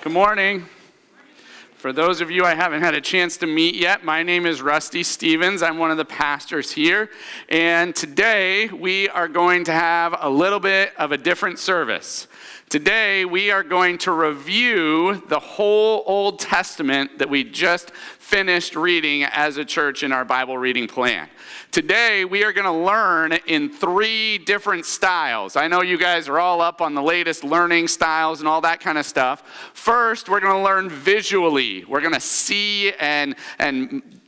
Good morning. For those of you I haven't had a chance to meet yet, my name is Rusty Stevens. I'm one of the pastors here. And today we are going to have a little bit of a different service. Today we are going to review the whole Old Testament that we just finished reading as a church in our Bible reading plan. Today we are going to learn in 3 different styles. I know you guys are all up on the latest learning styles and all that kind of stuff. First, we're going to learn visually. We're going to see and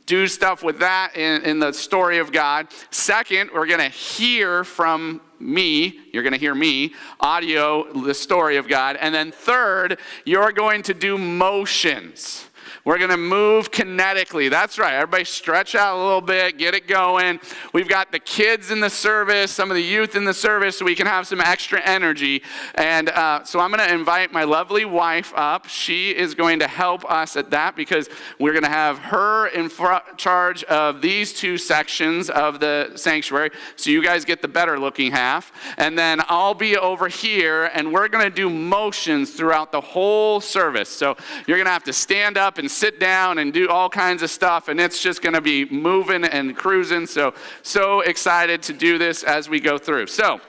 do stuff with that in the story of God. Second, we're going to hear from me. You're going to hear me, audio, the story of God. And then third, you're going to do motions. We're going to move kinetically. That's right. Everybody stretch out a little bit, get it going. We've got the kids in the service, some of the youth in the service, so we can have some extra energy. And so I'm going to invite my lovely wife up. She is going to help us at that because we're going to have her in charge of these 2 sections of the sanctuary. So you guys get the better looking half. And then I'll be over here, and we're going to do motions throughout the whole service. So you're going to have to stand up and sit down and do all kinds of stuff, and it's just going to be moving and cruising. So excited to do this as we go through. So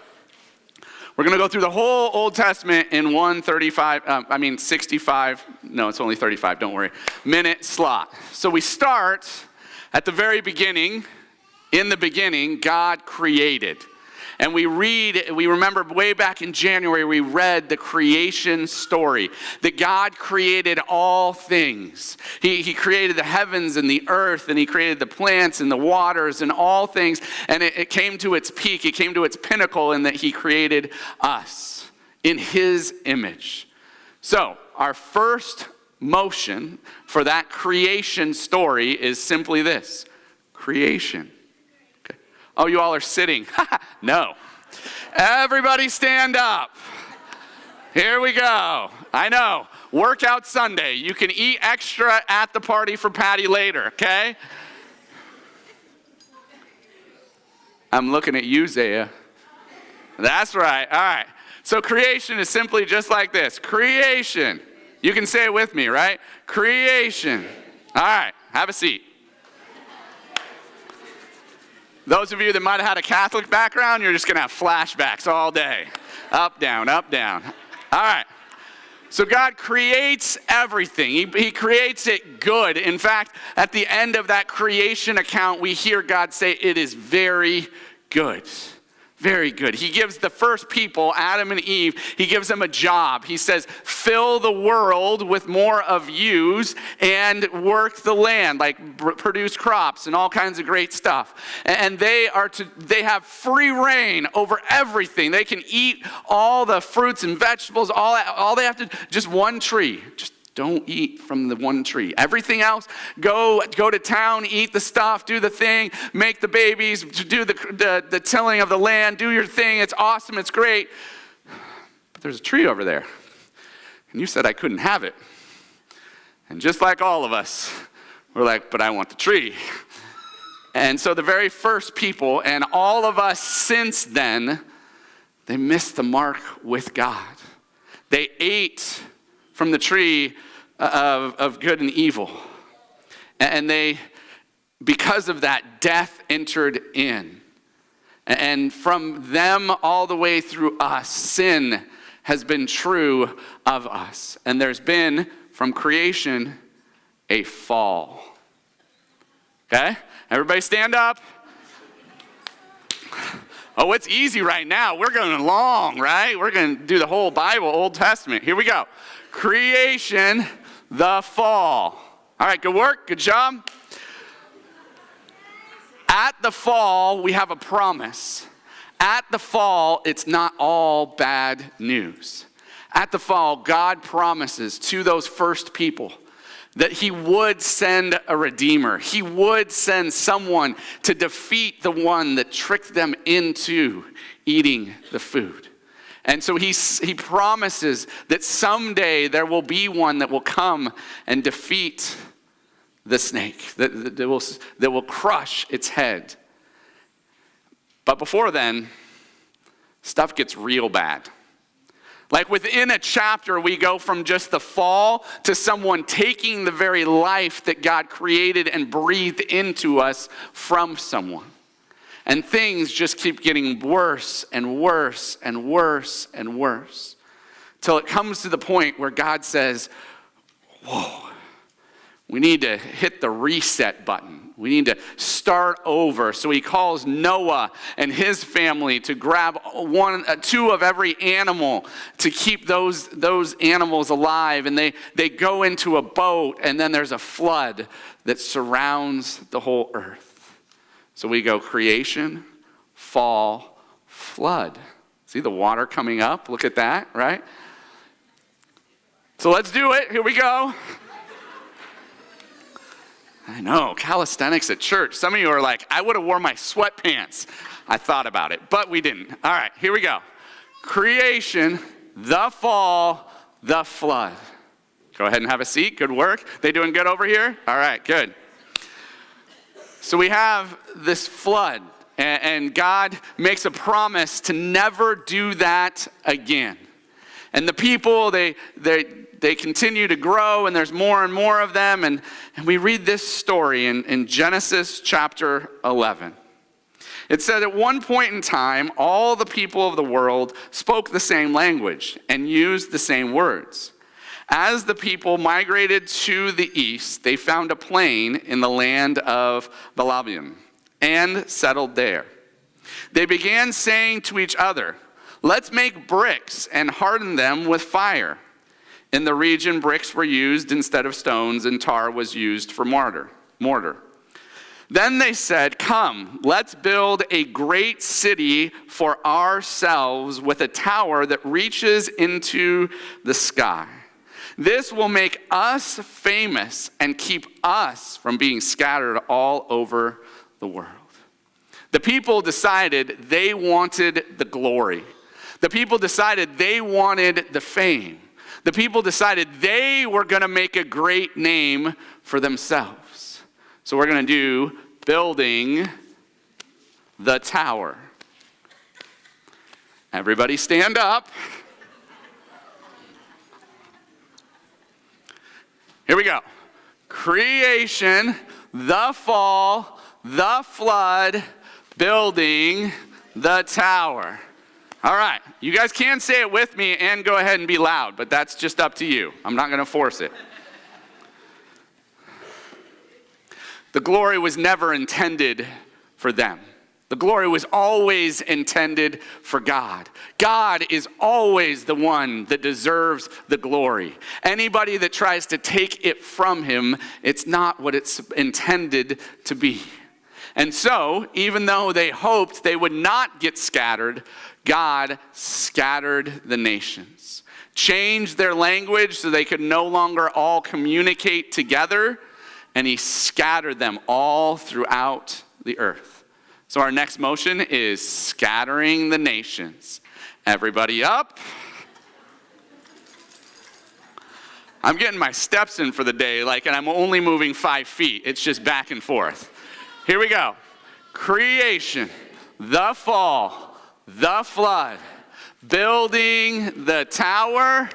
we're going to go through the whole Old Testament in 65, no, it's only 35, don't worry, minute slot. So we start at the very beginning. In the beginning, God created. And we remember way back in January, we read the creation story, that God created all things. He created the heavens and the earth, and he created the plants and the waters and all things. And it came to its peak, it came to its pinnacle in that he created us in his image. So our first motion for that creation story is simply this: creation. Oh, you all are sitting. No. Everybody stand up. Here we go. I know. Workout Sunday. You can eat extra at the party for Patti later, okay? I'm looking at you, Zaya. That's right. All right. So creation is simply just like this. Creation. You can say it with me, right? Creation. All right. Have a seat. Those of you that might have had a Catholic background, you're just going to have flashbacks all day. Up, down, up, down. All right. So God creates everything. He creates it good. In fact, at the end of that creation account, we hear God say, "It is very good." Very good. He gives the first people, Adam and Eve, he gives them a job. He says, fill the world with more of yous and work the land, like produce crops and all kinds of great stuff. And they have free reign over everything. They can eat all the fruits and vegetables, all they have to, just one tree. Just don't eat from the one tree. Everything else, go to town, eat the stuff, do the thing, make the babies, do the tilling of the land, do your thing. It's awesome, it's great. But there's a tree over there. And you said I couldn't have it. And just like all of us, we're like, but I want the tree. And so the very first people, and all of us since then, they missed the mark with God. They ate from the tree of good and evil. And because of that, death entered in. And from them all the way through us, sin has been true of us. And there's been, from creation, a fall. Okay? Everybody stand up. Oh, it's easy right now. We're going long, right? We're going to do the whole Bible, Old Testament. Here we go. Creation, the fall. All right, good work, good job. At the fall, we have a promise. At the fall, it's not all bad news. At the fall, God promises to those first people that he would send a redeemer. He would send someone to defeat the one that tricked them into eating the food. And so he promises that someday there will be one that will come and defeat the snake, that will crush its head. But before then, stuff gets real bad. Like within a chapter, we go from just the fall to someone taking the very life that God created and breathed into us from someone. And things just keep getting worse and worse and worse and worse. Till it comes to the point where God says, whoa, we need to hit the reset button. We need to start over. So he calls Noah and his family to grab two of every animal to keep those animals alive. And they go into a boat, and then there's a flood that surrounds the whole earth. So we go creation, fall, flood. See the water coming up? Look at that, right? So let's do it. Here we go. I know, calisthenics at church. Some of you are like, I would have worn my sweatpants. I thought about it, but we didn't. All right, here we go. Creation, the fall, the flood. Go ahead and have a seat. Good work. They doing good over here? All right, good. So we have this flood, and God makes a promise to never do that again. And the people, they continue to grow, and there's more and more of them. And we read this story in Genesis chapter 11. It said, at one point in time, all the people of the world spoke the same language and used the same words. As the people migrated to the east, they found a plain in the land of Balaam and settled there. They began saying to each other, let's make bricks and harden them with fire. In the region, bricks were used instead of stones, and tar was used for mortar. Then they said, come, let's build a great city for ourselves with a tower that reaches into the sky. This will make us famous and keep us from being scattered all over the world. The people decided they wanted the glory. The people decided they wanted the fame. The people decided they were going to make a great name for themselves. So we're going to do building the tower. Everybody stand up. Here we go. Creation, the fall, the flood, building the tower. All right, you guys can say it with me and go ahead and be loud, but that's just up to you. I'm not going to force it. The glory was never intended for them. The glory was always intended for God. God is always the one that deserves the glory. Anybody that tries to take it from him, it's not what it's intended to be. And so, even though they hoped they would not get scattered, God scattered the nations, changed their language so they could no longer all communicate together, and he scattered them all throughout the earth. So our next motion is scattering the nations. Everybody up. I'm getting my steps in for the day, and I'm only moving 5 feet. It's just back and forth. Here we go. Creation, the fall, the flood, building the tower,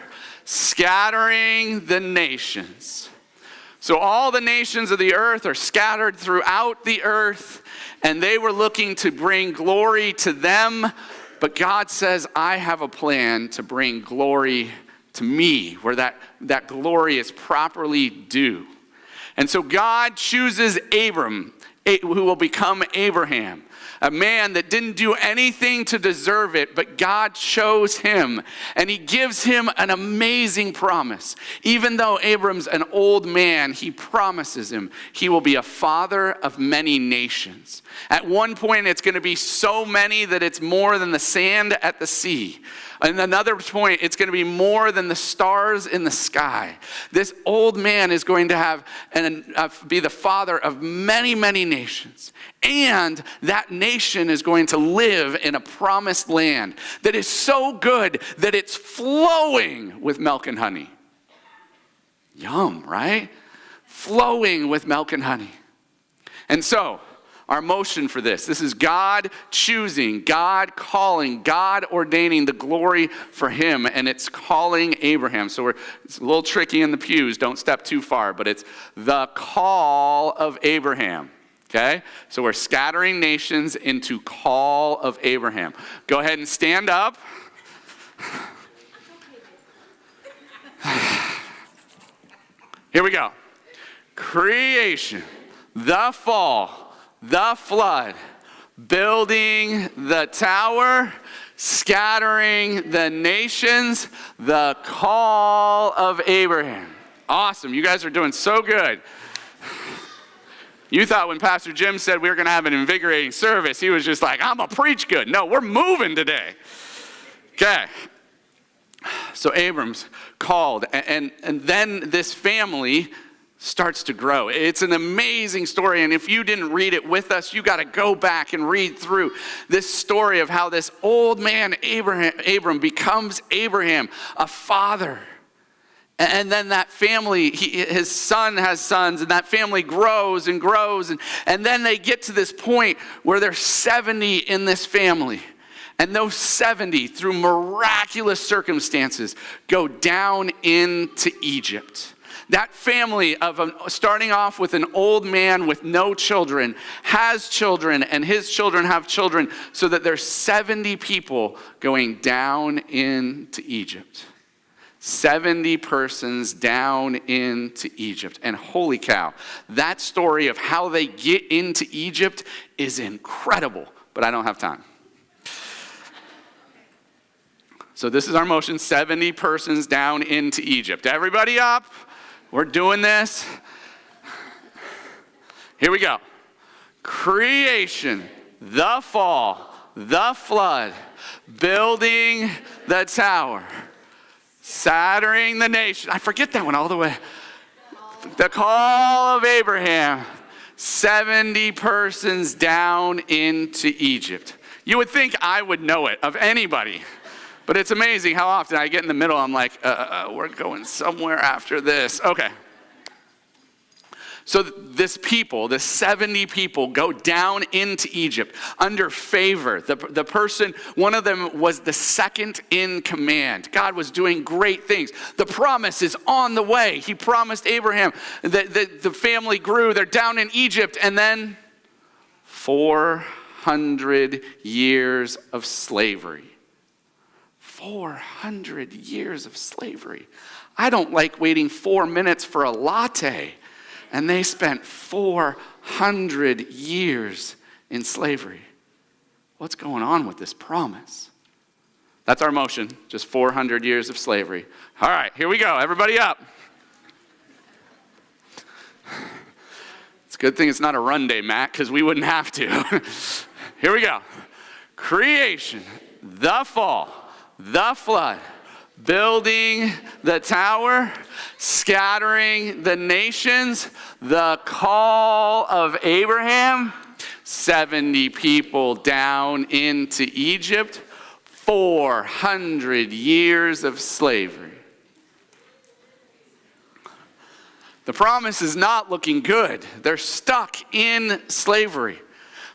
scattering the nations. So all the nations of the earth are scattered throughout the earth, and they were looking to bring glory to them. But God says, I have a plan to bring glory to me, where that glory is properly due. And so God chooses Abram, who will become Abraham, a man that didn't do anything to deserve it, but God chose him, and he gives him an amazing promise. Even though Abram's an old man, he promises him he will be a father of many nations. At one point, it's going to be so many that it's more than the sand at the sea. And another point, it's going to be more than the stars in the sky. This old man is going to have be the father of many, many nations. And that nation is going to live in a promised land that is so good that it's flowing with milk and honey. Yum, right? Flowing with milk and honey. And so, our motion for this. This is God choosing, God calling, God ordaining the glory for him, and it's calling Abraham. So it's a little tricky in the pews. Don't step too far, but it's the call of Abraham. Okay? So we're scattering nations into call of Abraham. Go ahead and stand up. Here we go. Creation, the fall, the flood, building the tower, scattering the nations, the call of Abraham. Awesome. You guys are doing so good. You thought when Pastor Jim said we were going to have an invigorating service, he was just like, I'm going to preach good. No, we're moving today. Okay. So Abram's called, and then this family starts to grow. It's an amazing story, and if you didn't read it with us, you got to go back and read through this story of how this old man Abram becomes Abraham, a father. And then that family, his son has sons, and that family grows and grows, and then they get to this point where there's 70 in this family. And those 70, through miraculous circumstances, go down into Egypt. That family starting off with an old man with no children, has children, and his children have children, so that there's 70 people going down into Egypt. 70 persons down into Egypt. And holy cow, that story of how they get into Egypt is incredible, but I don't have time. So this is our motion, 70 persons down into Egypt. Everybody up. We're doing this. Here we go. Creation, the fall, the flood, building the tower, scattering the nation. I forget that one all the way. The call of Abraham, 70 persons down into Egypt. You would think I would know it of anybody. But it's amazing how often I get in the middle, I'm like, we're going somewhere after this. Okay. So this 70 people go down into Egypt under favor. The person, one of them was the second in command. God was doing great things. The promise is on the way. He promised Abraham that the family grew. They're down in Egypt. And then 400 years of slavery. 400 years of slavery. I don't like waiting 4 minutes for a latte. And they spent 400 years in slavery. What's going on with this promise? That's our motion, just 400 years of slavery. All right, here we go. Everybody up. It's a good thing it's not a run day, Matt, because we wouldn't have to. Here we go. Creation, the fall, the flood, building the tower, scattering the nations, the call of Abraham, 70 people down into Egypt, 400 years of slavery. The promise is not looking good. They're stuck in slavery.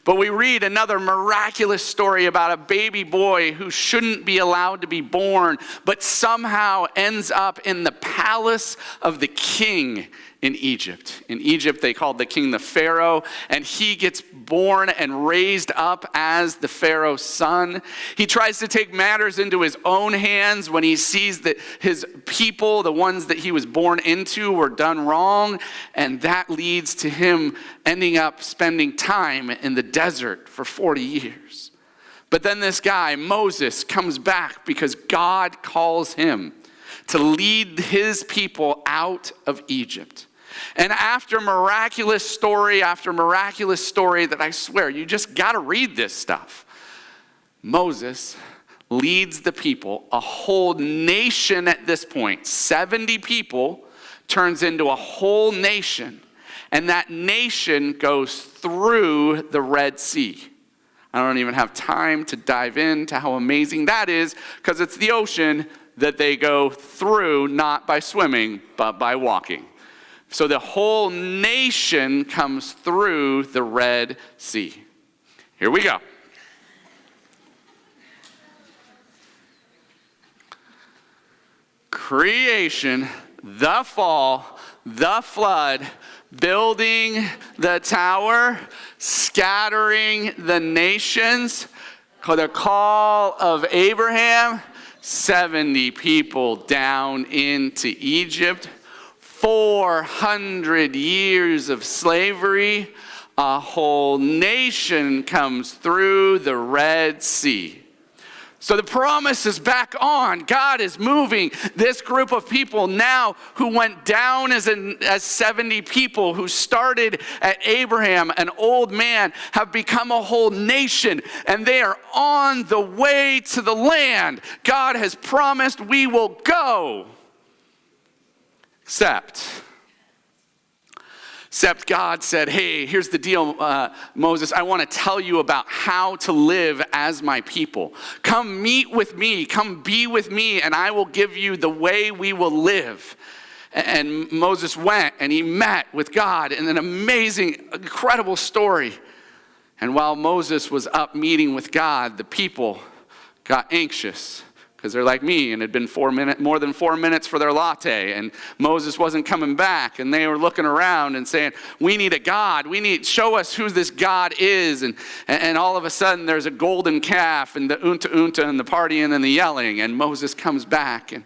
But we read another miraculous story about a baby boy who shouldn't be allowed to be born, but somehow ends up in the palace of the king in Egypt. In Egypt, they called the king the Pharaoh, and he gets born and raised up as the Pharaoh's son. He tries to take matters into his own hands when he sees that his people, the ones that he was born into, were done wrong, and that leads to him ending up spending time in the desert for 40 years. But then this guy, Moses, comes back because God calls him to lead his people out of Egypt. And after miraculous story after miraculous story that I swear, you just got to read this stuff. Moses leads the people, a whole nation at this point, 70 people turns into a whole nation. And that nation goes through the Red Sea. I don't even have time to dive into how amazing that is, because it's the ocean that they go through, not by swimming, but by walking. So the whole nation comes through the Red Sea. Here we go. Creation, the fall, the flood, building the tower, scattering the nations, the call of Abraham, 70 people down into Egypt, 400 years of slavery, a whole nation comes through the Red Sea. So the promise is back on. God is moving this group of people now who went down as 70 people, who started at Abraham, an old man, have become a whole nation, and they are on the way to the land. God has promised we will go. Except God said, hey, here's the deal, Moses. I want to tell you about how to live as my people. Come meet with me. Come be with me, and I will give you the way we will live. And Moses went, and he met with God in an amazing, incredible story. And while Moses was up meeting with God, the people got anxious, because they're like me, and it had been more than 4 minutes for their latte, and Moses wasn't coming back, and they were looking around and saying, we need a God. Show us who this God is. And all of a sudden, there's a golden calf, and the unta, and the partying, and the yelling, and Moses comes back, and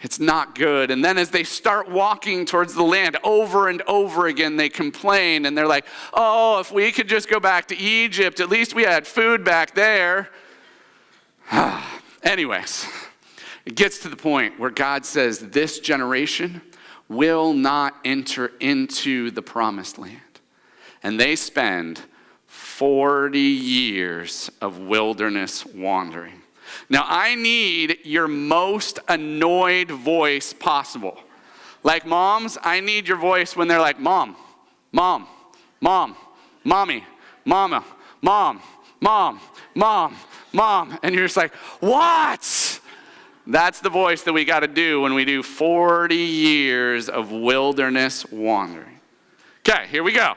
it's not good. And then as they start walking towards the land, over and over again, they complain, and they're like, oh, if we could just go back to Egypt, at least we had food back there. Anyways, it gets to the point where God says this generation will not enter into the promised land. And they spend 40 years of wilderness wandering. Now, I need your most annoyed voice possible. Like moms, I need your voice when they're like, mom, mom, mom, mommy, mama, mom, mom, mom, mom. And you're just like, what? That's the voice that we got to do when we do 40 years of wilderness wandering. Okay, here we go.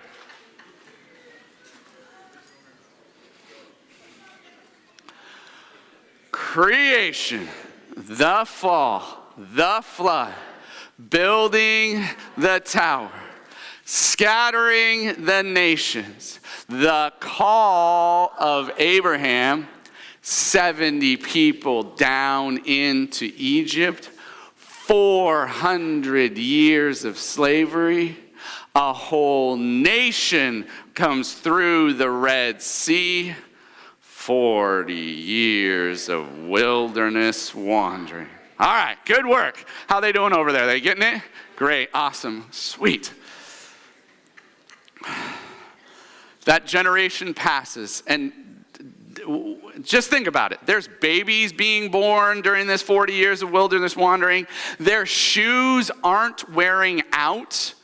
Creation, the fall, the flood, building the tower, scattering the nations, the call of Abraham, 70 people down into Egypt, 400 years of slavery, a whole nation comes through the Red Sea, 40 years of wilderness wandering. All right, good work. How are they doing over there? They getting it? Great, awesome, sweet. That generation passes, and just think about it. There's babies being born during this 40 years of wilderness wandering. Their shoes aren't wearing out.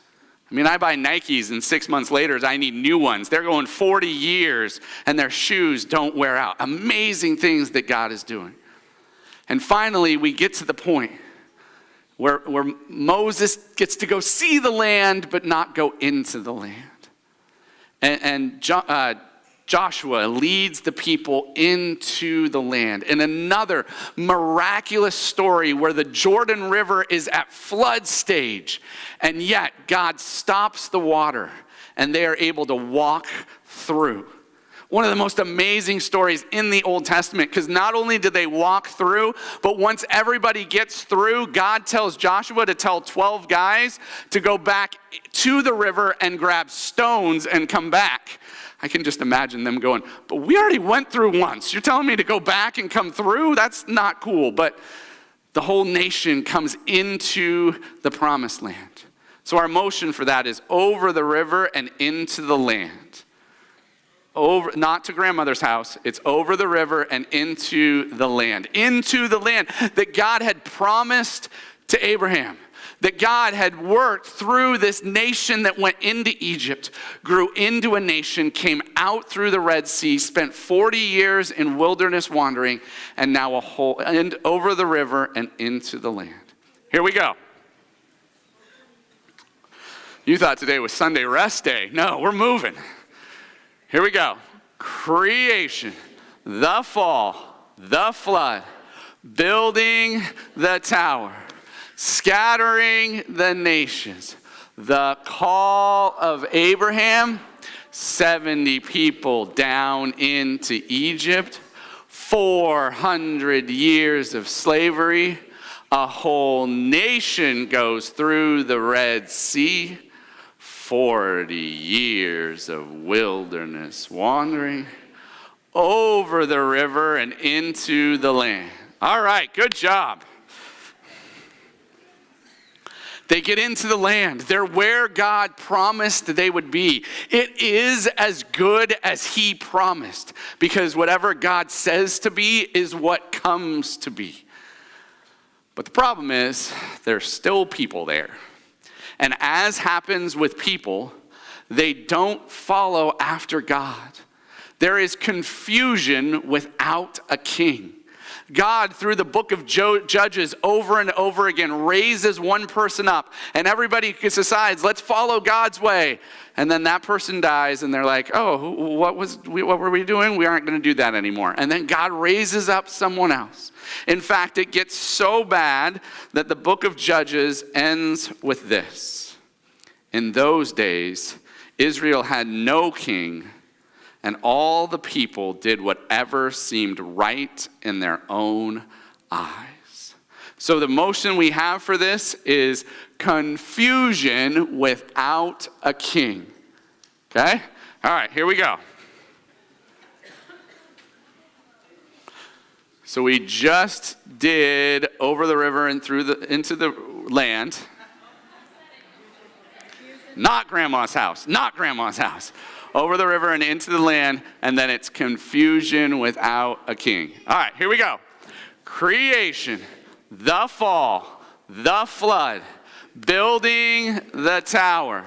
I mean, I buy Nikes, and 6 months later, I need new ones. They're going 40 years, and their shoes don't wear out. Amazing things that God is doing. And finally, we get to the point where Moses gets to go see the land, but not go into the land. And Joshua leads the people into the land. In another miraculous story where the Jordan River is at flood stage, and yet God stops the water, and they are able to walk through. One of the most amazing stories in the Old Testament, because not only did they walk through, but once everybody gets through, God tells Joshua to tell 12 guys to go back to the river and grab stones and come back. I can just imagine them going, but we already went through once. You're telling me to go back and come through? That's not cool. But the whole nation comes into the promised land. So our motion for that is over the river and into the land. Over, not to grandmother's house. It's over the river and into the land. Into the land that God had promised to Abraham. That God had worked through this nation that went into Egypt, grew into a nation, came out through the Red Sea, spent 40 years in wilderness wandering, and now and over the river and into the land. Here we go. You thought today was Sunday rest day. No, we're moving. Here we go. Creation, the fall, the flood, building the tower, scattering the nations, the call of Abraham, 70 people down into Egypt, 400 years of slavery, a whole nation goes through the Red Sea, 40 years of wilderness wandering, over the river and into the land. All right, good job. They get into the land. They're where God promised they would be. It is as good as he promised, because whatever God says to be is what comes to be. But the problem is, there's still people there. And as happens with people, they don't follow after God. There is confusion without a king. God, through the book of Judges, over and over again, raises one person up, and everybody decides, let's follow God's way. And then that person dies, and they're like, oh, what were we doing? We aren't going to do that anymore. And then God raises up someone else. In fact, it gets so bad that the book of Judges ends with this. In those days, Israel had no king, and all the people did whatever seemed right in their own eyes. So the motion we have for this is confusion without a king. Okay? All right, here we go. So we just did over the river and into the land. Not grandma's house. Not grandma's house. Over the river and into the land, and then it's confusion without a king. All right, here we go. Creation, the fall, the flood, building the tower,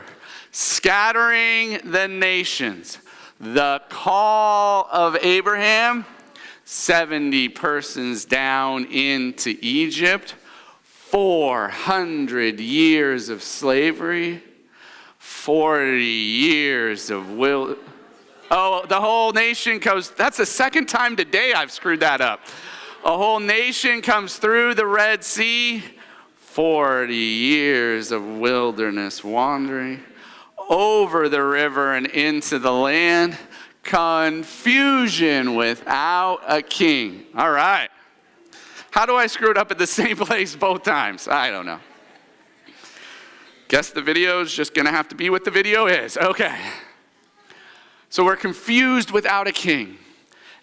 scattering the nations, the call of Abraham, 70 persons down into Egypt, 400 years of slavery, 40 years of the whole nation goes. That's the second time today I've screwed that up. A whole nation comes through the Red Sea, 40 years of wilderness wandering, over the river and into the land, confusion without a king. All right. How do I screw it up at the same place both times? I don't know. Guess the video is just going to have to be what the video is. Okay. So we're confused without a king.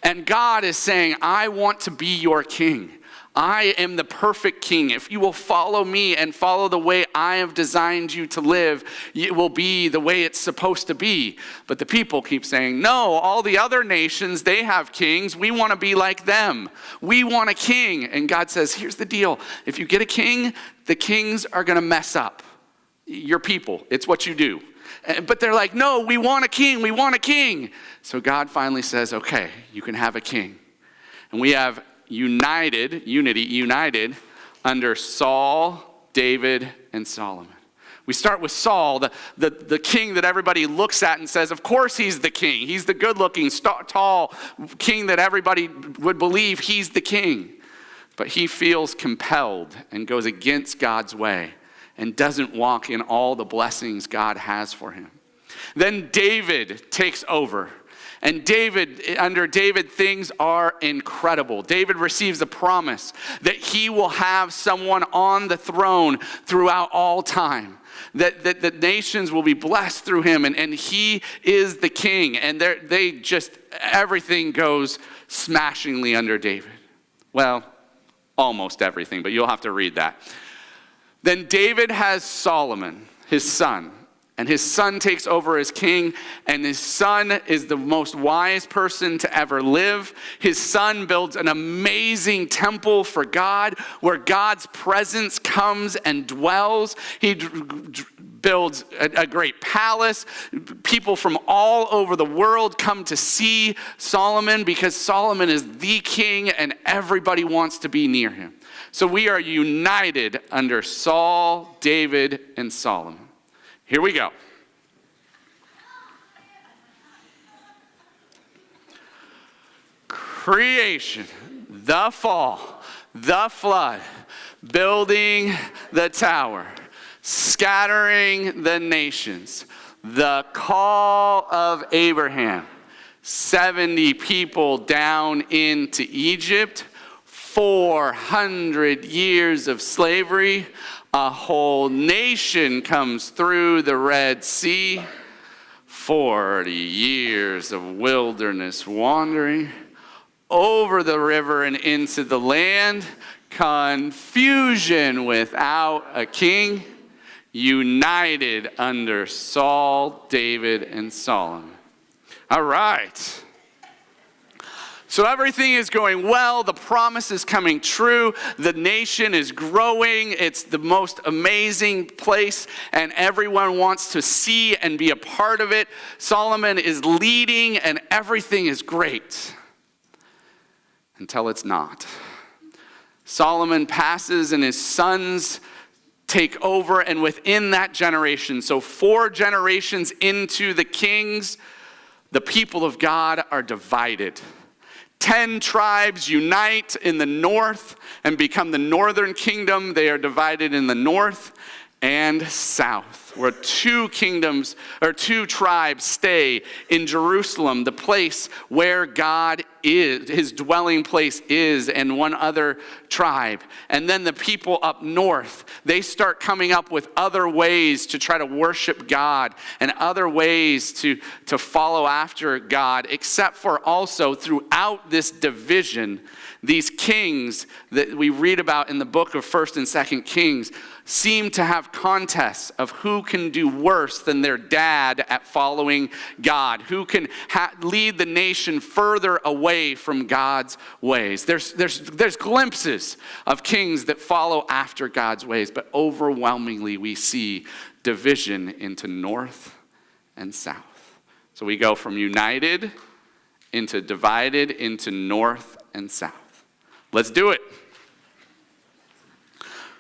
And God is saying, I want to be your king. I am the perfect king. If you will follow me and follow the way I have designed you to live, it will be the way it's supposed to be. But the people keep saying, no, all the other nations, they have kings. We want to be like them. We want a king. And God says, here's the deal. If you get a king, the kings are going to mess up. Your people, it's what you do. But they're like, no, we want a king, we want a king. So God finally says, okay, you can have a king. And we have united under Saul, David, and Solomon. We start with Saul, the king that everybody looks at and says, of course he's the king. He's the good-looking, tall king that everybody would believe he's the king. But he feels compelled and goes against God's way and doesn't walk in all the blessings God has for him. Then David takes over. And under David, things are incredible. David receives a promise that he will have someone on the throne throughout all time. That the nations will be blessed through him, and he is the king. And everything goes smashingly under David. Well, almost everything, but you'll have to read that. Then David has Solomon, his son, and his son takes over as king, and his son is the most wise person to ever live. His son builds an amazing temple for God where God's presence comes and dwells. He builds a great palace. People from all over the world come to see Solomon because Solomon is the king and everybody wants to be near him. So we are united under Saul, David, and Solomon. Here we go. Creation, the fall, the flood, building the tower, scattering the nations, the call of Abraham, 70 people down into Egypt, 400 years of slavery, a whole nation comes through the Red Sea, 40 years of wilderness wandering, over the river and into the land, confusion without a king, united under Saul, David, and Solomon. All right. So everything is going well. The promise is coming true. The nation is growing. It's the most amazing place, and everyone wants to see and be a part of it. Solomon is leading, and everything is great. Until it's not. Solomon passes, and his sons take over, and within that generation, so 4 generations into the kings, the people of God are divided. 10 tribes unite in the north and become the northern kingdom. They are divided in the north and south, where 2 kingdoms or 2 tribes stay in Jerusalem, the place where God is, his dwelling place is, and 1 other tribe. And then the people up north, they start coming up with other ways to try to worship God and other ways to follow after God, except for also throughout this division, these kings that we read about in the book of 1st and 2nd Kings seem to have contests of who can do worse than their dad at following God, who can lead the nation further away from God's ways. There's glimpses of kings that follow after God's ways, but overwhelmingly we see division into north and south. So we go from united into divided into north and south. Let's do it.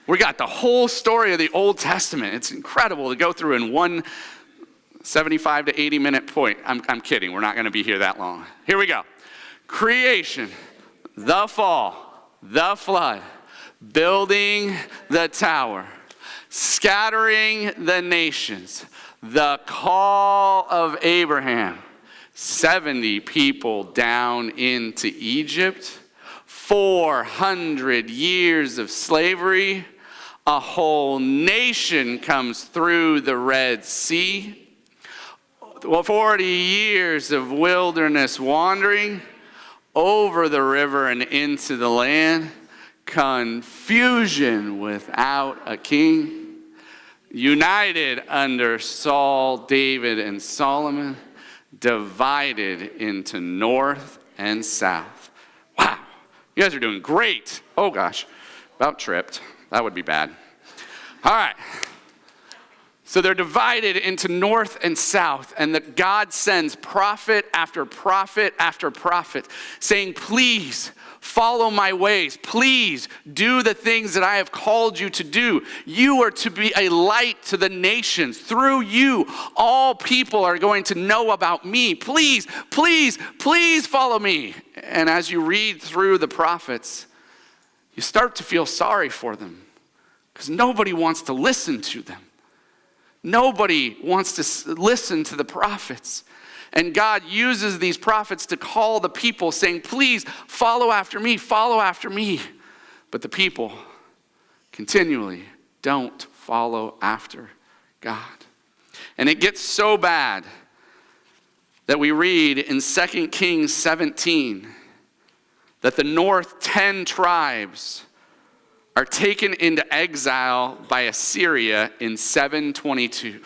We got the whole story of the Old Testament. It's incredible to go through in one 75 to 80 minute point. I'm kidding. We're not going to be here that long. Here we go. Creation, the fall, the flood, building the tower, scattering the nations, the call of Abraham, 70 people down into Egypt, 400 years of slavery, a whole nation comes through the Red Sea, 40 years of wilderness wandering, over the river and into the land, confusion without a king, united under Saul, David, and Solomon, divided into north and south. Wow, you guys are doing great. Oh gosh, about tripped. That would be bad. All right. So they're divided into north and south, and that God sends prophet after prophet after prophet saying, please follow my ways. Please do the things that I have called you to do. You are to be a light to the nations. Through you, all people are going to know about me. Please, please, please follow me. And as you read through the prophets, you start to feel sorry for them because nobody wants to listen to them. Nobody wants to listen to the prophets. And God uses these prophets to call the people saying, please follow after me, follow after me. But the people continually don't follow after God. And it gets so bad that we read in 2 Kings 17 that the north 10 tribes are taken into exile by Assyria in 722.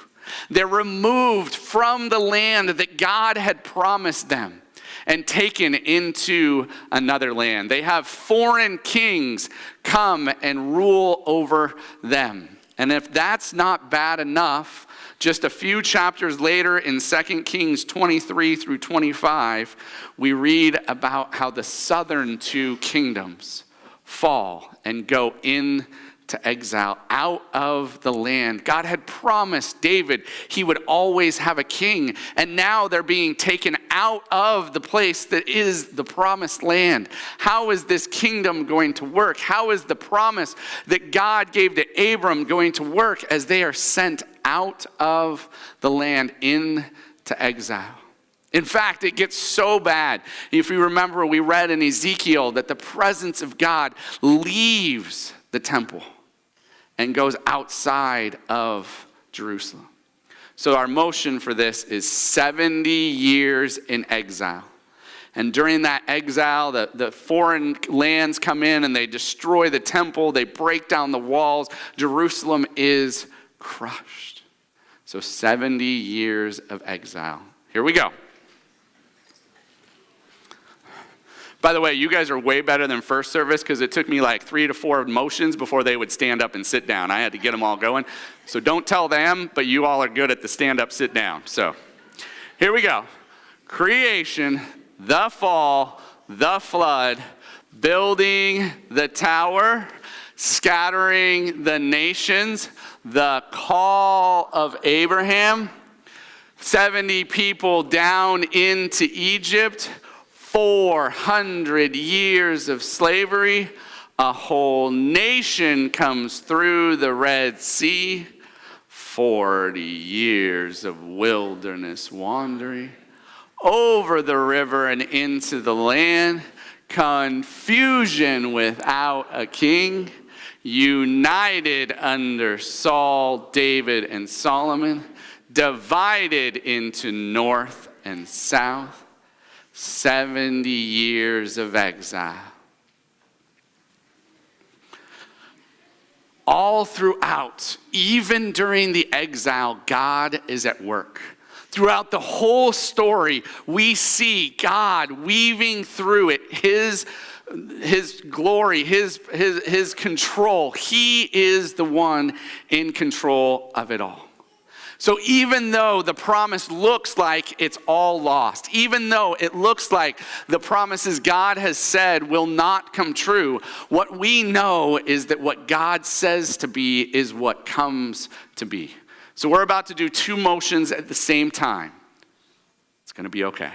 They're removed from the land that God had promised them and taken into another land. They have foreign kings come and rule over them. And if that's not bad enough, just a few chapters later in 2 Kings 23 through 25, we read about how the southern 2 kingdoms fall and go in to exile, out of the land. God had promised David he would always have a king, and now they're being taken out of the place that is the promised land. How is this kingdom going to work? How is the promise that God gave to Abram going to work as they are sent out of the land into exile? In fact, it gets so bad. If you remember, we read in Ezekiel that the presence of God leaves the temple and goes outside of Jerusalem. So our motion for this is 70 years in exile. And during that exile, the foreign lands come in and they destroy the temple. They break down the walls. Jerusalem is crushed. So 70 years of exile. Here we go. By the way, you guys are way better than first service because it took me like 3 to 4 motions before they would stand up and sit down. I had to get them all going. So don't tell them, but you all are good at the stand up, sit down. So here we go. Creation, the fall, the flood, building the tower, scattering the nations, the call of Abraham, 70 people down into Egypt, 400 years of slavery, a whole nation comes through the Red Sea, 40 years of wilderness wandering, over the river and into the land, confusion without a king, united under Saul, David, and Solomon, divided into north and south, 70 years of exile. All throughout, even during the exile, God is at work. Throughout the whole story, we see God weaving through it His glory, His control. He is the one in control of it all. So even though the promise looks like it's all lost, even though it looks like the promises God has said will not come true, what we know is that what God says to be is what comes to be. So we're about to do 2 motions at the same time. It's going to be okay.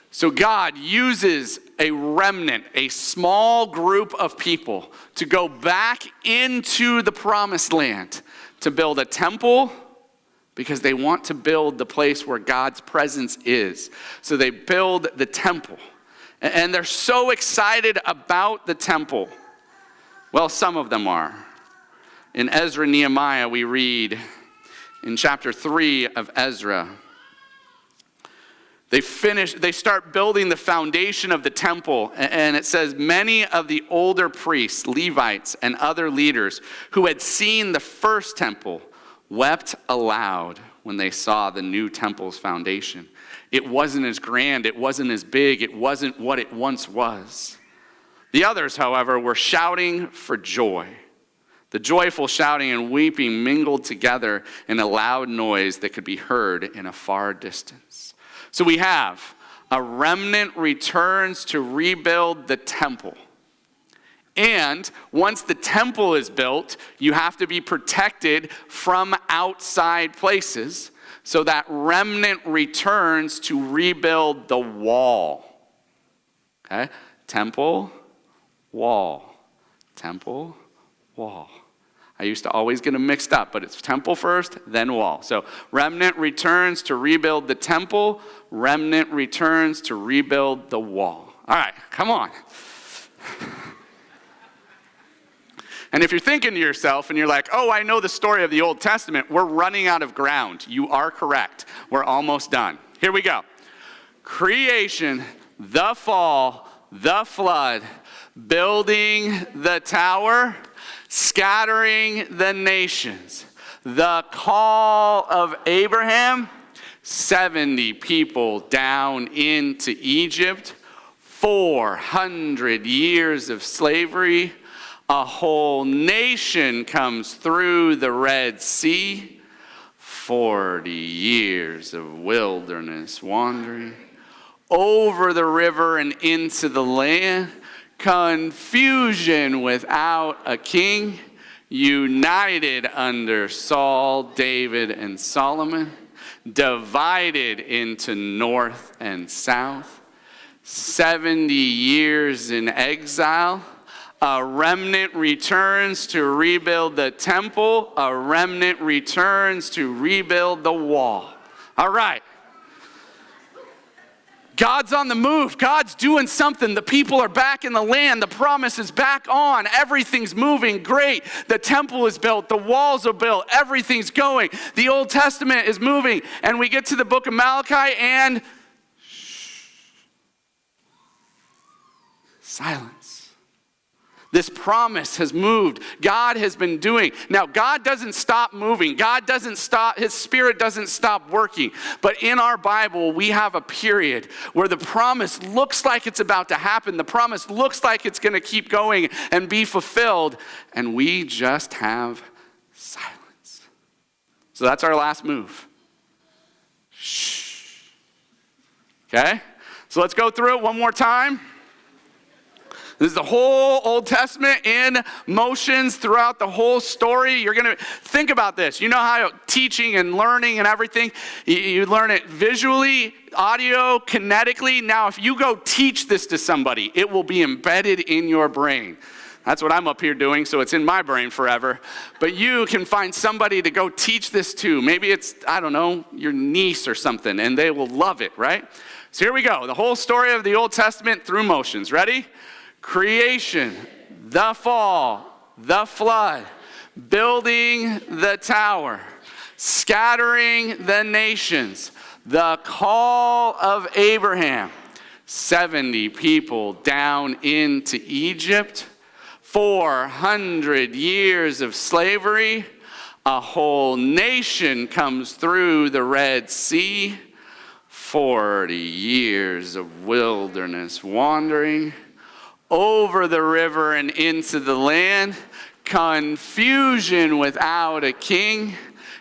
So God uses a remnant, a small group of people, to go back into the promised land to build a temple, because they want to build the place where God's presence is. So they build the temple. And they're so excited about the temple. Well, some of them are. In Ezra and Nehemiah, we read in chapter 3 of Ezra, they start building the foundation of the temple, and it says, many of the older priests, Levites, and other leaders who had seen the first temple wept aloud when they saw the new temple's foundation. It wasn't as grand, it wasn't as big, it wasn't what it once was. The others, however, were shouting for joy. The joyful shouting and weeping mingled together in a loud noise that could be heard in a far distance. So we have a remnant returns to rebuild the temple. And once the temple is built, you have to be protected from outside places. So that remnant returns to rebuild the wall. Okay? Temple, wall. Temple, wall. I used to always get them mixed up, but it's temple first, then wall. So remnant returns to rebuild the temple. Remnant returns to rebuild the wall. All right, come on. And if you're thinking to yourself and you're like, oh, I know the story of the Old Testament, we're running out of ground. You are correct. We're almost done. Here we go. Creation, the fall, the flood, building the tower, scattering the nations, the call of Abraham, 70 people down into Egypt, 400 years of slavery, a whole nation comes through the Red Sea, 40 years of wilderness wandering, over the river and into the land, confusion without a king, united under Saul, David, and Solomon, divided into north and south, 70 years in exile. A remnant returns to rebuild the temple. A remnant returns to rebuild the wall. All right. God's on the move. God's doing something. The people are back in the land. The promise is back on. Everything's moving great. The temple is built. The walls are built. Everything's going. The Old Testament is moving. And we get to the book of Malachi and silence. This promise has moved. God has been doing. Now, God doesn't stop moving. God doesn't stop. His Spirit doesn't stop working. But in our Bible, we have a period where the promise looks like it's about to happen. The promise looks like it's going to keep going and be fulfilled. And we just have silence. So that's our last move. Shh. Okay? So let's go through it one more time. This is the whole Old Testament in motions throughout the whole story. You're going to think about this. You know how teaching and learning and everything, you learn it visually, audio, kinetically. Now, if you go teach this to somebody, it will be embedded in your brain. That's what I'm up here doing, so it's in my brain forever. But you can find somebody to go teach this to. Maybe it's, I don't know, your niece or something, and they will love it, right? So here we go. The whole story of the Old Testament through motions. Ready? Creation, the fall, the flood, building the tower, scattering the nations, the call of Abraham, 70 people down into Egypt, 400 years of slavery, a whole nation comes through the Red Sea, 40 years of wilderness wandering, over the river and into the land, confusion without a king,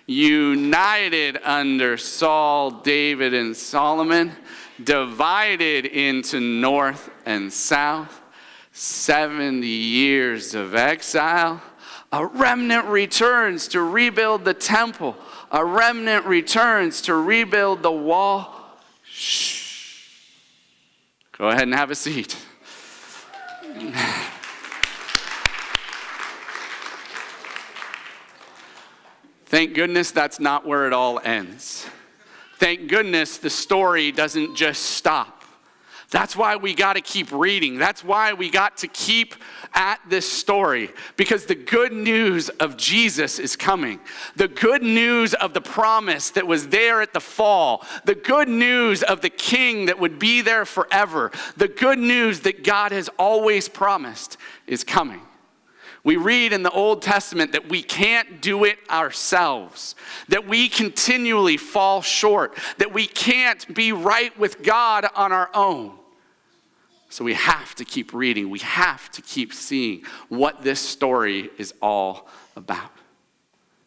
united under Saul, David, and Solomon, divided into north and south, 70 years of exile. A remnant returns to rebuild the temple. A remnant returns to rebuild the wall. Shh. Go ahead and have a seat. Thank goodness that's not where it all ends. Thank goodness the story doesn't just stop. That's why we got to keep reading. That's why we got to keep at this story, because the good news of Jesus is coming. The good news of the promise that was there at the fall. The good news of the king that would be there forever. The good news that God has always promised is coming. We read in the Old Testament that we can't do it ourselves, that we continually fall short, that we can't be right with God on our own. So we have to keep reading. We have to keep seeing what this story is all about.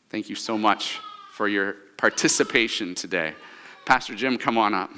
Thank you so much for your participation today. Pastor Jim, come on up.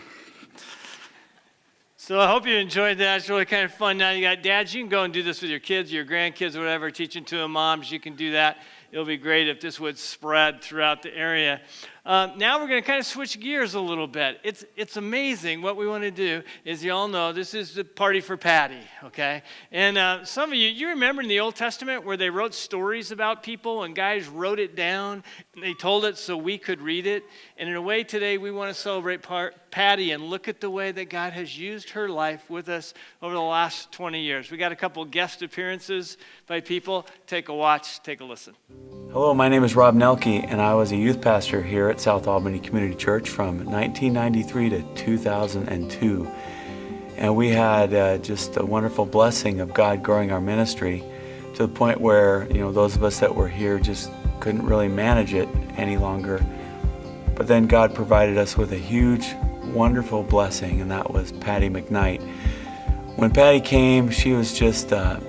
So I hope you enjoyed that. It's really kind of fun. Now you got dads, you can go and do this with your kids, your grandkids, whatever, teaching to them. Moms, you can do that. It'll be great if this would spread throughout the area. Now we're going to kind of switch gears a little bit. It's amazing. What we want to do is, you all know, this is the party for Patti, okay? And some of you remember in the Old Testament where they wrote stories about people and guys wrote it down and they told it so we could read it. And in a way today we want to celebrate Patti and look at the way that God has used her life with us over the last 20 years. We got a couple guest appearances by people. Take a watch, take a listen. Hello, my name is Rob Nelke, and I was a youth pastor here at South Albany Community Church from 1993 to 2002. And we had just a wonderful blessing of God growing our ministry to the point where, those of us that were here just couldn't really manage it any longer. But then God provided us with a huge, wonderful blessing, and that was Patti McKnight. When Patti came, she was just a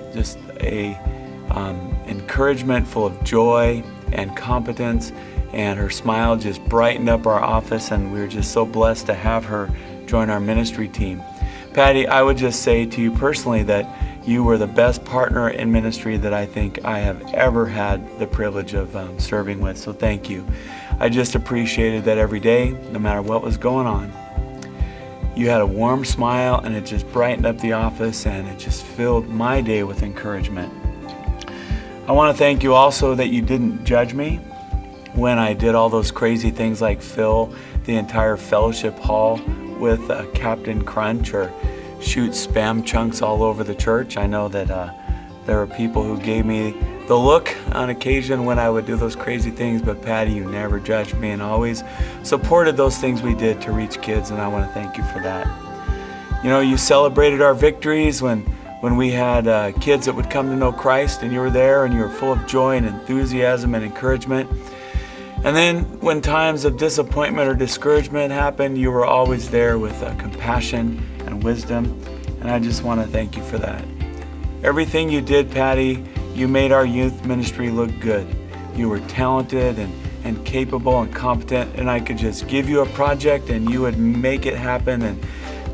encouragement full of joy and competence, and her smile just brightened up our office, and we were just so blessed to have her join our ministry team. Patti, I would just say to you personally that You were the best partner in ministry that I think I have ever had the privilege of serving with, so thank you. I just appreciated that every day, no matter what was going on. You had a warm smile, and it just brightened up the office, and it just filled my day with encouragement. I want to thank you also that you didn't judge me when I did all those crazy things like fill the entire fellowship hall with Captain Crunch or shoot Spam chunks all over the church. I know that there were people who gave me the look on occasion when I would do those crazy things, but Patty, you never judged me and always supported those things we did to reach kids, and I want to thank you for that. You know, you celebrated our victories when we had kids that would come to know Christ, and you were there and you were full of joy and enthusiasm and encouragement. And then when times of disappointment or discouragement happened, you were always there with compassion and wisdom, and I just want to thank you for that. Everything you did, Patty, you made our youth ministry look good. You were talented and capable and competent, and I could just give you a project and you would make it happen and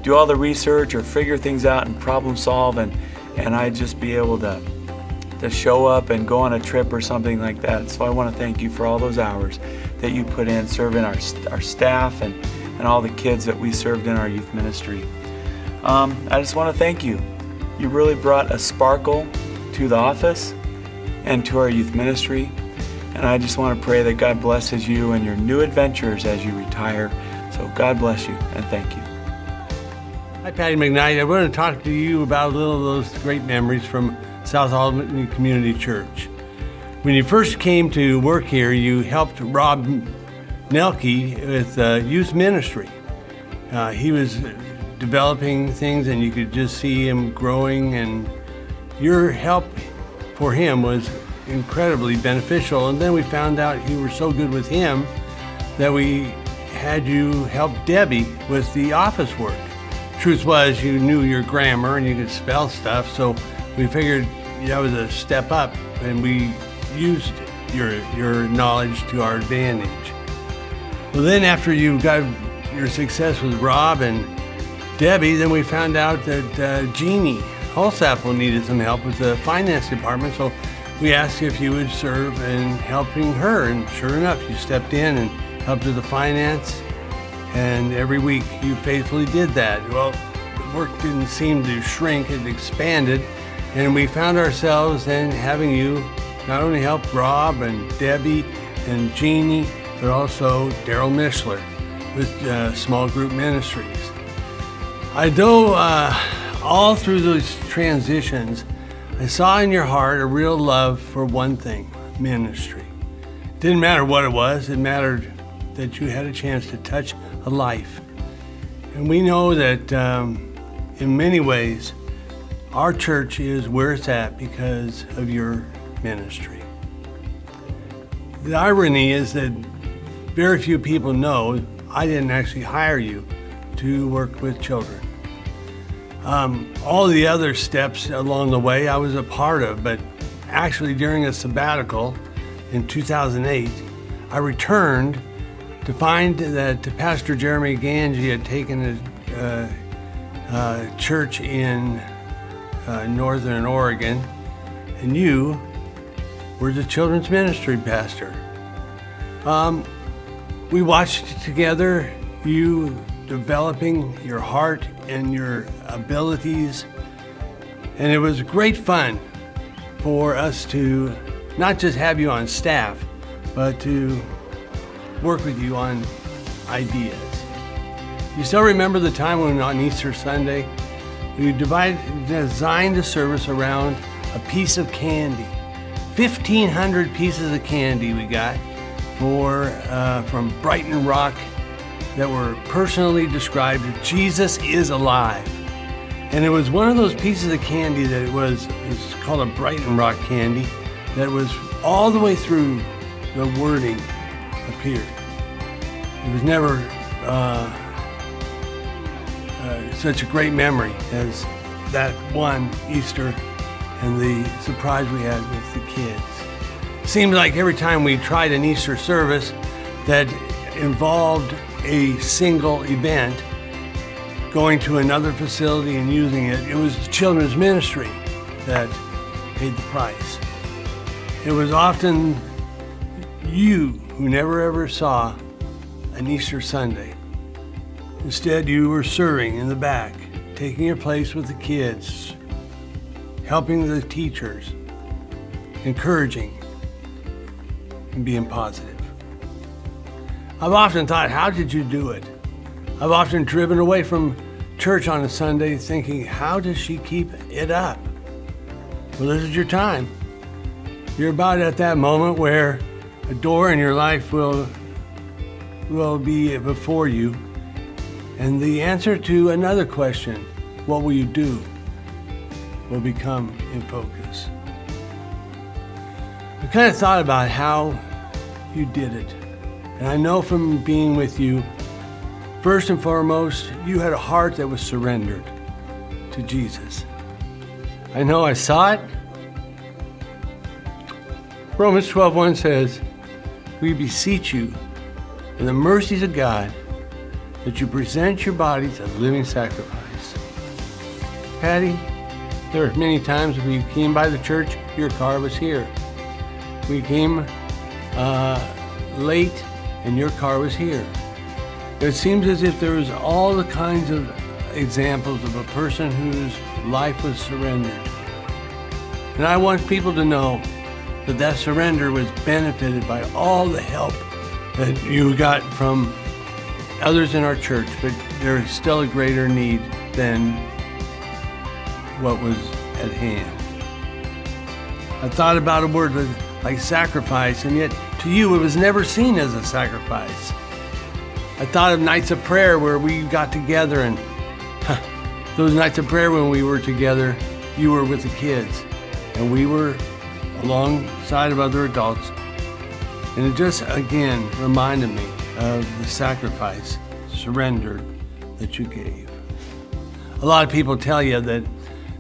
do all the research or figure things out and problem solve, and I'd just be able to show up and go on a trip or something like that. So I want to thank you for all those hours that you put in serving our staff and all the kids that we served in our youth ministry. I just want to thank you. You really brought a sparkle to the office and to our youth ministry. And I just want to pray that God blesses you and your new adventures as you retire. So God bless you and thank you. Hi, Patti McKnight. I want to talk to you about a little of those great memories from South Albany Community Church. When you first came to work here, you helped Rob Nelke with youth ministry. He was developing things, and you could just see him growing, and your help for him was incredibly beneficial. And then we found out you were so good with him that we had you help Debbie with the office work. Truth was, you knew your grammar and you could spell stuff, so we figured that was a step up, and we used your knowledge to our advantage. Well, then after you got your success with Rob and Debbie, then we found out that Jeannie Holsapple needed some help with the finance department, so we asked if you would serve in helping her, and sure enough, you stepped in and helped with the finance, and every week you faithfully did that. Well, the work didn't seem to shrink, it expanded, and we found ourselves then having you not only help Rob and Debbie and Jeannie, but also Daryl Mishler with small group ministries. I know all through those transitions, I saw in your heart a real love for one thing, ministry. It didn't matter what it was, it mattered that you had a chance to touch a life. And we know that in many ways, our church is where it's at because of your ministry. The irony is that very few people know I didn't actually hire you to work with children. All the other steps along the way I was a part of, but actually during a sabbatical in 2008, I returned to find that Pastor Jeremy Ganji had taken a church in Northern Oregon, and you were the children's ministry pastor. We watched together you developing your heart and your abilities, and it was great fun for us to not just have you on staff, but to work with you on ideas. You still remember the time when on Easter Sunday, we designed a service around a piece of candy. 1,500 pieces of candy we got from Brighton Rock that were personally described as Jesus is alive. And it was one of those pieces of candy that it's called a Brighton Rock candy, that was all the way through the wording appeared. It was never such a great memory as that one Easter and the surprise we had with the kids. It seemed like every time we tried an Easter service that involved a single event, going to another facility and using it, it was children's ministry. that paid the price. It was often you who never ever saw an Easter Sunday. Instead, you were serving in the back, taking your place with the kids, helping the teachers, encouraging, and being positive. I've often thought, how did you do it? I've often driven away from church on a Sunday thinking, how does she keep it up? Well, this is your time. You're about at that moment where a door in your life will be before you, and the answer to another question, what will you do, will become in focus. I kind of thought about how you did it, and I know from being with you, first and foremost, you had a heart that was surrendered to Jesus. I know I saw it. Romans 12:1 says, we beseech you in the mercies of God that you present your bodies a living sacrifice. Patty, there were many times we came by the church, your car was here. We came late and your car was here. It seems as if there was all the kinds of examples of a person whose life was surrendered. And I want people to know that surrender was benefited by all the help that you got from others in our church, but there is still a greater need than what was at hand. I thought about a word like sacrifice, and yet to you it was never seen as a sacrifice. I thought of nights of prayer where we got together, and those nights of prayer when we were together, you were with the kids, and we were alongside of other adults. And it just, again, reminded me of the sacrifice, surrender that you gave. A lot of people tell you that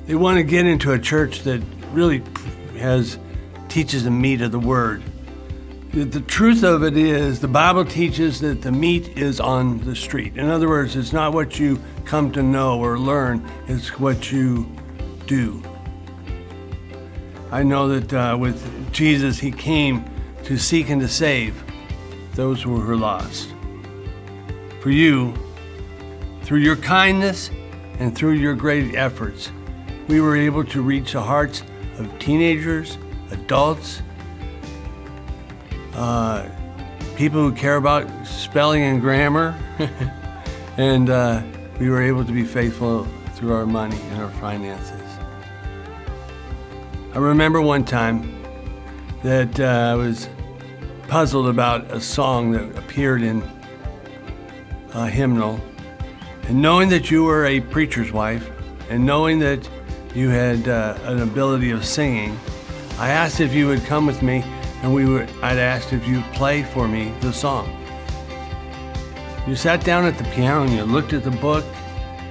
they want to get into a church that really teaches the meat of the word. The truth of it is, the Bible teaches that the meat is on the street. In other words, it's not what you come to know or learn, it's what you do. I know that with Jesus, he came to seek and to save those who were lost. For you, through your kindness and through your great efforts, we were able to reach the hearts of teenagers, adults, people who care about spelling and grammar, and we were able to be faithful through our money and our finances. I remember one time that I was puzzled about a song that appeared in a hymnal, and knowing that you were a preacher's wife, and knowing that you had an ability of singing, I asked if you would come with me, and I'd asked if you'd play for me the song. You sat down at the piano and you looked at the book,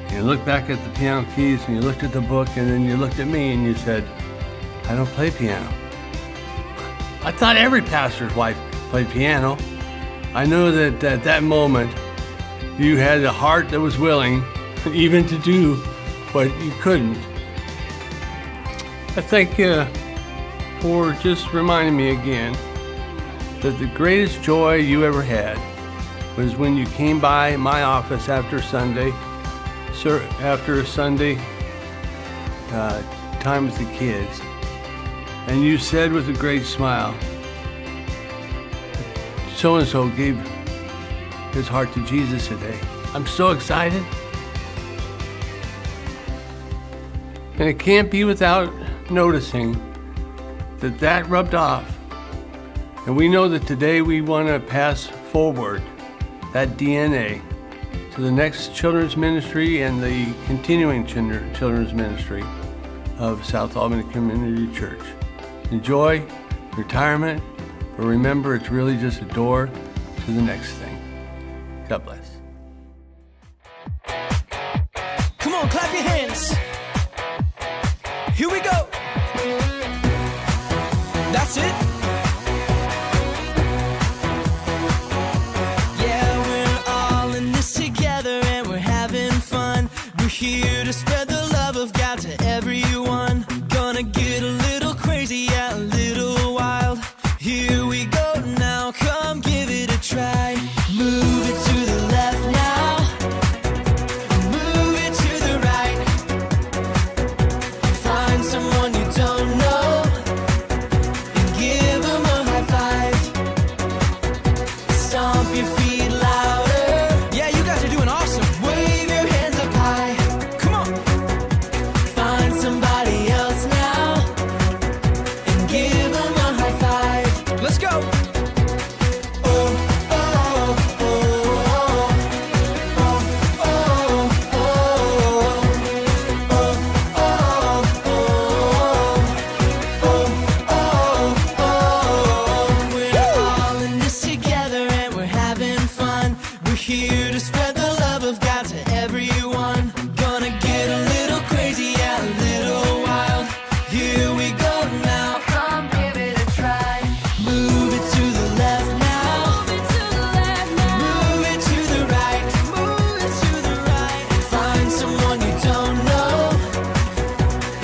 and you looked back at the piano keys, and you looked at the book, and then you looked at me and you said, I don't play piano. I thought every pastor's wife played piano. I know that at that moment, you had a heart that was willing even to do what you couldn't. I thank you for just reminding me again that the greatest joy you ever had was when you came by my office after a Sunday time with the kids, and you said with a great smile, so-and-so gave his heart to Jesus today. I'm so excited. And it can't be without noticing that rubbed off. And we know that today we want to pass forward that DNA to the next children's ministry and the continuing children's ministry of South Albany Community Church. Enjoy retirement, but remember it's really just a door to the next thing. God bless. Come on, clap your hands. Here we go. That's it. Yeah, we're all in this together and we're having fun. We're here to spread the love of God to everyone. Gonna feet louder. Yeah, you guys are doing awesome. Wave your hands up high. Come on. Find somebody else now and give them a high five. Let's go. Here to spread the love of God to everyone. Gonna get a little crazy, yeah, a little wild. Here we go now. Come give it a try. Move it to the left now. Move it to the left now. Move it to the right. Move it to the right. Find someone you don't know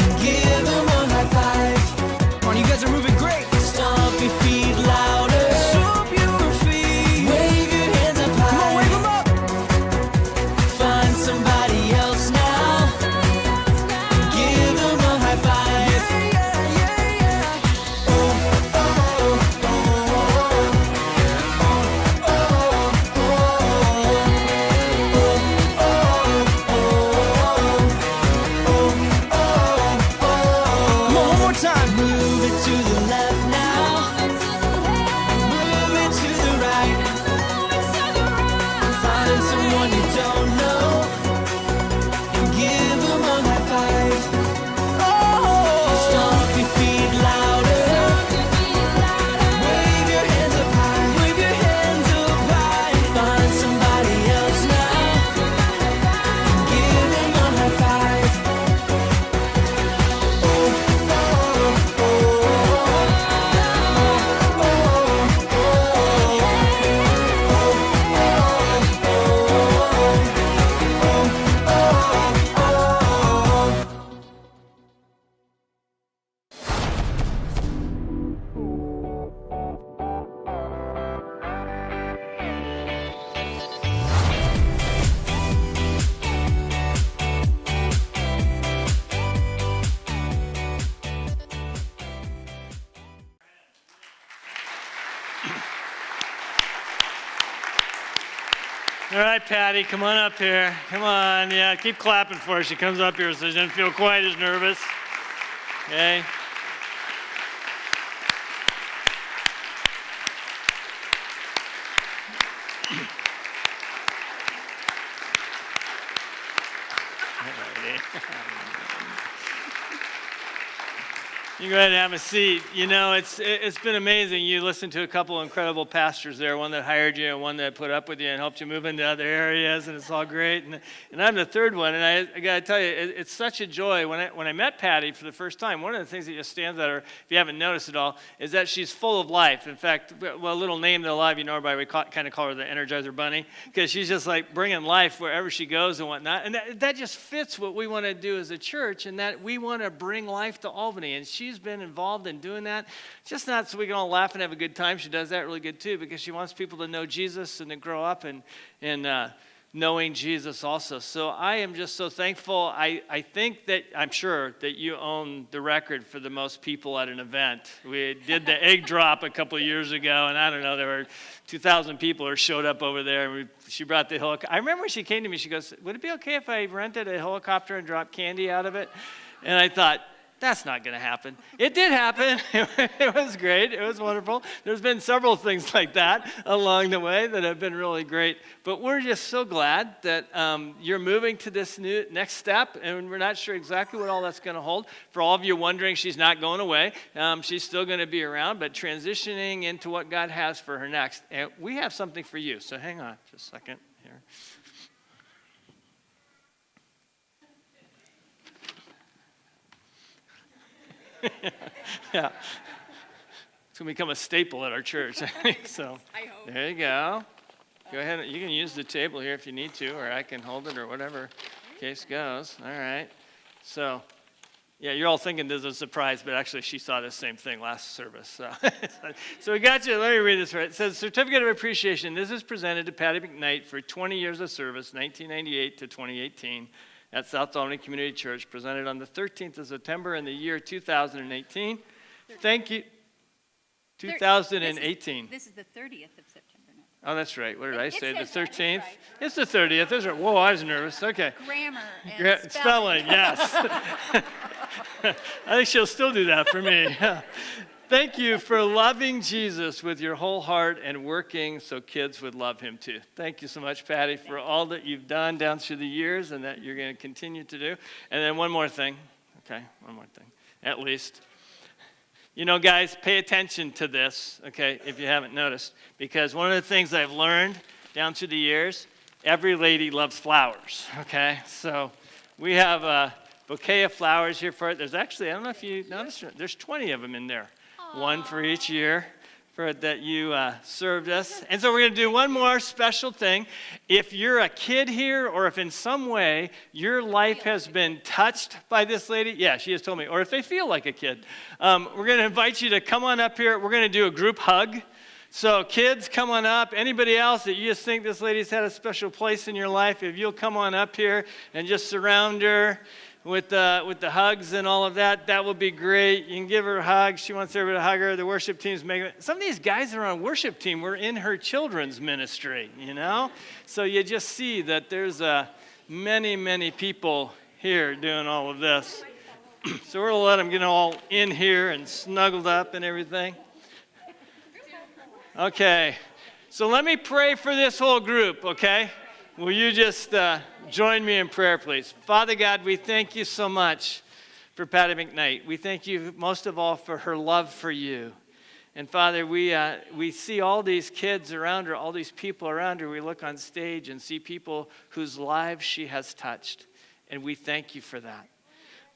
and give them a high five. Come on, you guys are moving great. Stomp your feet louder. Stomp your feet. Wave your hands up high. Come on, wave them up. Find somebody else now. Give them a high five. Yeah, yeah, yeah, yeah. Oh, oh, oh, oh, oh, oh, oh. Come on, one more time. Move it to the left now. Move it to the right. Find someone you don't know and give them a high five. Oh, stomp your feet louder. Wave your hands up high. Wave your hands up high. Find somebody else now and give them a high five. All right, Patti, come on up here. Come on, yeah, keep clapping for her. She comes up here so she doesn't feel quite as nervous. Okay. You go ahead and have a seat. You know, it's been amazing. You listened to a couple of incredible pastors there, one that hired you and one that put up with you and helped you move into other areas, and it's all great. And I'm the third one, and I got to tell you, it's such a joy. When I met Patti for the first time, one of the things that just stands out, or if you haven't noticed at all, is that she's full of life. In fact, well, a little name that a lot of you know her by, we kind of call her the Energizer Bunny, because she's just like bringing life wherever she goes and whatnot. And that just fits what we want to do as a church, and that we want to bring life to Albany. And she's been involved in doing that, just not so we can all laugh and have a good time. She does that really good too, because she wants people to know Jesus and to grow up and knowing Jesus also. So I am just so thankful. I think that, I'm sure that you own the record for the most people at an event. We did the egg drop a couple of years ago, and I don't know, there were 2,000 people who showed up over there. And she brought the helicopter. I remember when she came to me, she goes, "Would it be okay if I rented a helicopter and dropped candy out of it?" And I thought, that's not going to happen. It did happen. It was great. It was wonderful. There's been several things like that along the way that have been really great. But we're just so glad that you're moving to this new next step, and we're not sure exactly what all that's going to hold. For all of you wondering, she's not going away. She's still going to be around, but transitioning into what God has for her next. And we have something for you. So hang on just a second here. Yeah, it's gonna become a staple at our church. So I hope. there you go. Go ahead. You can use the table here if you need to, or I can hold it, or whatever case goes. All right. So, yeah, you're all thinking this is a surprise, but actually she saw the same thing last service. So we got you. Let me read this right. It says, Certificate of Appreciation. This is presented to Patti McKnight for 20 years of service, 1998 to 2018. At South Albany Community Church, presented on the 13th of September in the year 2018. Thank you. 2018. This is the 30th of September, not Oh, that's right. What did I say? The says that. 13th? Right. It's the 30th. That's right. Whoa, I was nervous. Okay. Grammar and Spelling, yes. I think she'll still do that for me. Thank you for loving Jesus with your whole heart and working so kids would love him too. Thank you so much, Patty, for all that you've done down through the years and that you're going to continue to do. And then one more thing. Okay, one more thing, at least. You know, guys, pay attention to this, okay, if you haven't noticed, because one of the things I've learned down through the years, every lady loves flowers, okay? So we have a bouquet of flowers here for it. There's actually, I don't know if you noticed, there's 20 of them in there. Aww. One for each year for that you served us. And so we're going to do one more special thing. If you're a kid here or if in some way your life has been touched by this lady, yeah, she has told me, or if they feel like a kid, we're going to invite you to come on up here. We're going to do a group hug. So kids, come on up. Anybody else that you just think this lady's had a special place in your life, if you'll come on up here and just surround her with the hugs and all of that, that will be great. You can give her a hug. She wants everybody to hug her. The worship team's making it. Some of these guys that are on worship team were in her children's ministry, you know? So you just see that there's many, many people here doing all of this. So we're going to let them get all in here and snuggled up and everything. Okay. So let me pray for this whole group, okay? Will you just join me in prayer, please? Father God, we thank you so much for Patti McKnight. We thank you most of all for her love for you. And Father, we see all these kids around her, all these people around her. We look on stage and see people whose lives she has touched. And we thank you for that.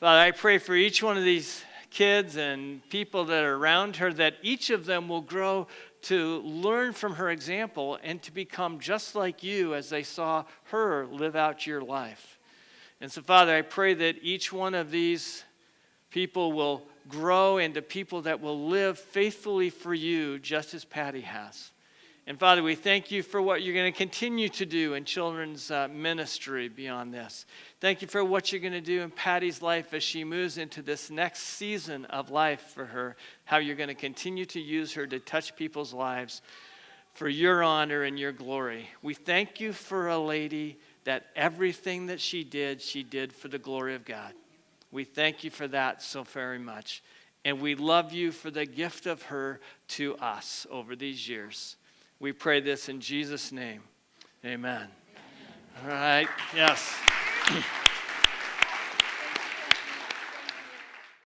Father, I pray for each one of these kids and people that are around her, that each of them will grow to learn from her example and to become just like you as they saw her live out your life. And so, Father, I pray that each one of these people will grow into people that will live faithfully for you just as Patti has. And Father, we thank you for what you're going to continue to do in children's ministry beyond this. Thank you for what you're going to do in Patti's life as she moves into this next season of life for her, how you're going to continue to use her to touch people's lives for your honor and your glory. We thank you for a lady that everything that she did for the glory of God. We thank you for that so very much. And we love you for the gift of her to us over these years. We pray this in Jesus' name. Amen. All right. Yes.